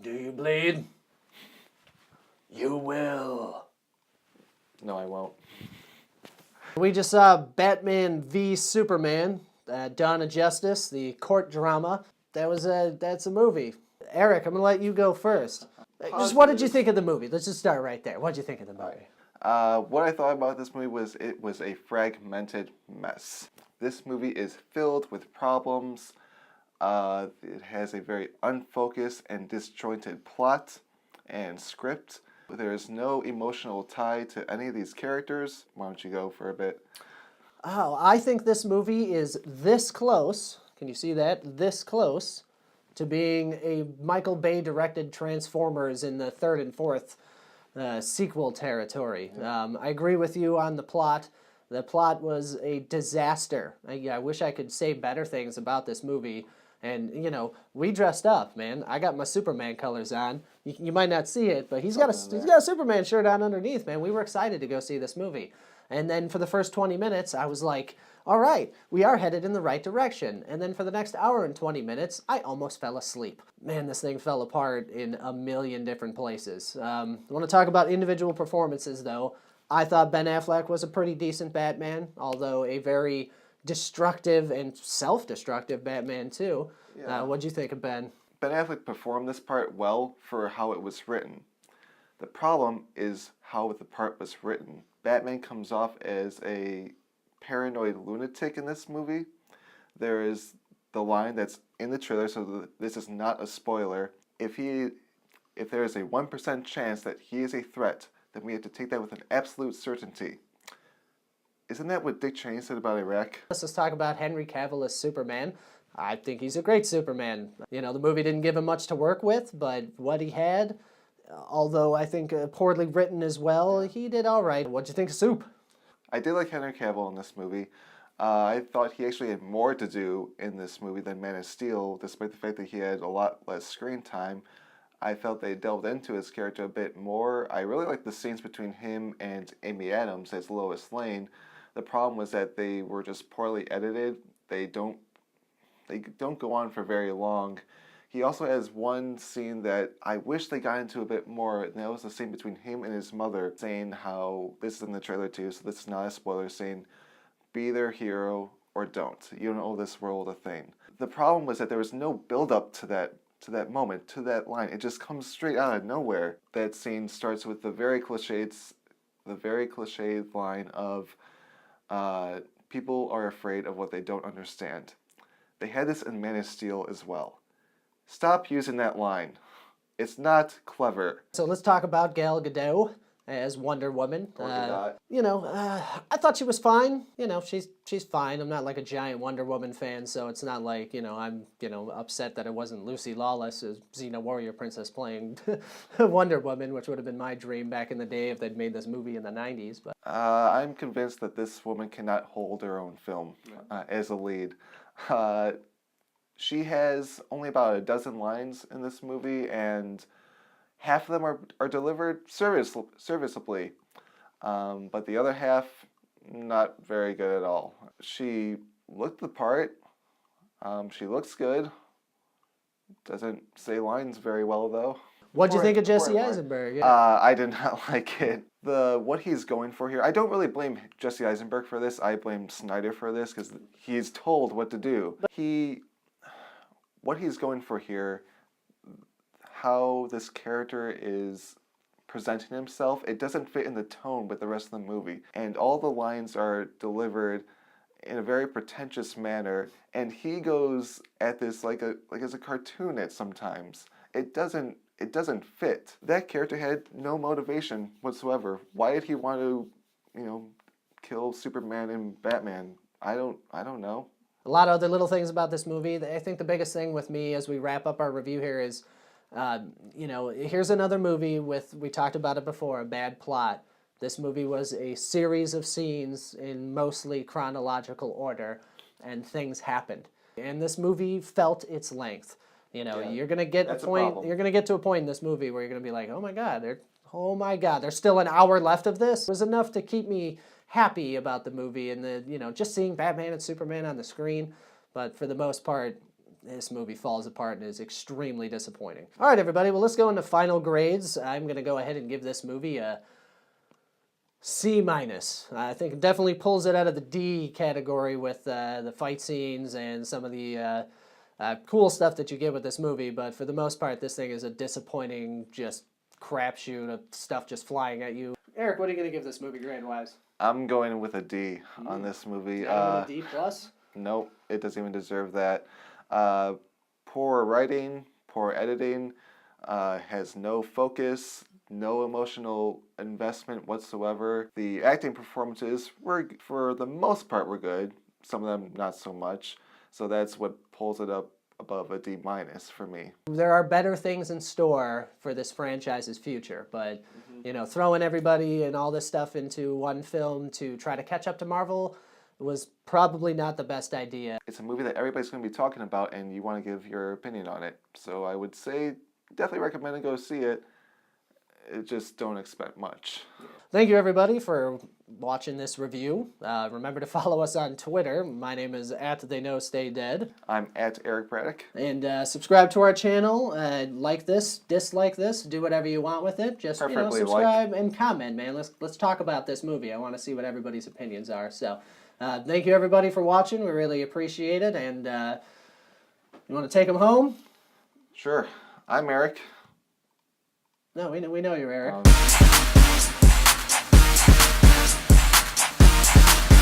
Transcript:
Do you bleed? You will. No, I won't. We just saw Batman v Superman, Dawn of Justice, the court drama. That's a movie. Eric, I'm gonna let you go first. Just what did you think of the movie? Let's just start right there. What did you think of the movie? What I thought about this movie was it was a fragmented mess. This movie is filled with problems. It has a very unfocused and disjointed plot and script. There is no emotional tie to any of these characters. Why don't you go for a bit? Oh, I think this movie is this close. Can you see that? This close to being a Michael Bay directed Transformers in the third and fourth sequel territory. I agree with you on the plot. The plot was a disaster. I wish I could say better things about this movie. And, you know, we dressed up, man. I got my Superman colors on. You might not see it, but he's got a Superman shirt on underneath, man. We were excited to go see this movie. And then for the first 20 minutes, I was like, all right, we are headed in the right direction. And then for the next hour and 20 minutes, I almost fell asleep. Man, this thing fell apart in a million different places. I want to talk about individual performances, though. I thought Ben Affleck was a pretty decent Batman, although a very destructive and self-destructive Batman, too. Yeah. What'd you think of Ben? Ben Affleck performed this part well for how it was written. The problem is how the part was written. Batman comes off as a paranoid lunatic in this movie. There is the line that's in the trailer, so this is not a spoiler. If there is a 1% chance that he is a threat, then we have to take that with an absolute certainty. Isn't that what Dick Cheney said about Iraq? Let's talk about Henry Cavill as Superman. I think he's a great Superman. You know, the movie didn't give him much to work with, but what he had, although I think poorly written as well, he did all right. What'd you think of Soup? I did like Henry Cavill in this movie. I thought he actually had more to do in this movie than Man of Steel, despite the fact that he had a lot less screen time. I felt they delved into his character a bit more. I really liked the scenes between him and Amy Adams as Lois Lane. The problem was that they were just poorly edited. They don't go on for very long. He also has one scene that I wish they got into a bit more, and that was the scene between him and his mother, saying how, this is in the trailer too, so this is not a spoiler, saying, be their hero or don't. You don't owe this world a thing. The problem was that there was no build-up to that moment, to that line. It just comes straight out of nowhere. That scene starts with the very cliched line of, people are afraid of what they don't understand. They had this in Man of Steel as well. Stop using that line. It's not clever. So let's talk about Gal Gadot as Wonder Woman. You know, I thought she was fine. You know, she's fine. I'm not like a giant Wonder Woman fan, so it's not like, you know, I'm, you know, upset that it wasn't Lucy Lawless as Xena Warrior Princess playing Wonder Woman, which would have been my dream back in the day if they'd made this movie in the 90s. But I'm convinced that this woman cannot hold her own film as a lead. She has only about a dozen lines in this movie, and half of them are delivered serviceably, but the other half, not very good at all. She looked the part. She looks good. Doesn't say lines very well, though. What'd you think of Jesse Eisenberg? Yeah. I did not like it. What he's going for here, I don't really blame Jesse Eisenberg for this. I blame Snyder for this because he's told what to do. What he's going for here, how this character is presenting himself, it doesn't fit in the tone with the rest of the movie. And all the lines are delivered in a very pretentious manner, and he goes at this like as a cartoon at sometimes. It doesn't fit. That character had no motivation whatsoever. Why did he want to, you know, kill Superman and Batman? I don't know. A lot of other little things about this movie. I think the biggest thing with me as we wrap up our review here is, you know, here's another movie with, we talked about it before, a bad plot. This movie was a series of scenes in mostly chronological order, and things happened. And this movie felt its length. You know, you're gonna get a point. You're gonna get to a point in this movie where you're gonna be like, oh my god, there's still an hour left of this. It was enough to keep me happy about the movie and the, you know, just seeing Batman and Superman on the screen. But for the most part, this movie falls apart and is extremely disappointing. All right, everybody, well, let's go into final grades. I'm going to go ahead and give this movie a C-. I think it definitely pulls it out of the D category with the fight scenes and some of the cool stuff that you get with this movie, but for the most part, this thing is a disappointing, just crapshoot of stuff just flying at you. Eric, what are you going to give this movie grade-wise? I'm going with a D on this movie. A D plus? Nope, it doesn't even deserve that. Poor writing, poor editing, has no focus, no emotional investment whatsoever. The acting performances were, for the most part, were good. Some of them not so much. So that's what pulls it up above a D- for me. There are better things in store for this franchise's future, but you know, throwing everybody and all this stuff into one film to try to catch up to Marvel was probably not the best idea. It's a movie that everybody's going to be talking about, and you want to give your opinion on it. So I would say definitely recommend to go see it. Just don't expect much. Thank you, everybody, for watching this review. Remember to follow us on Twitter. My name is @TheyKnowStayDead. I'm at Eric Braddock. And subscribe to our channel. Like this, dislike this, do whatever you want with it. Just Preferably subscribe and comment, man. Let's talk about this movie. I want to see what everybody's opinions are. So, thank you, everybody, for watching. We really appreciate it. And you want to take them home? Sure. I'm Eric. No, we know you're Eric.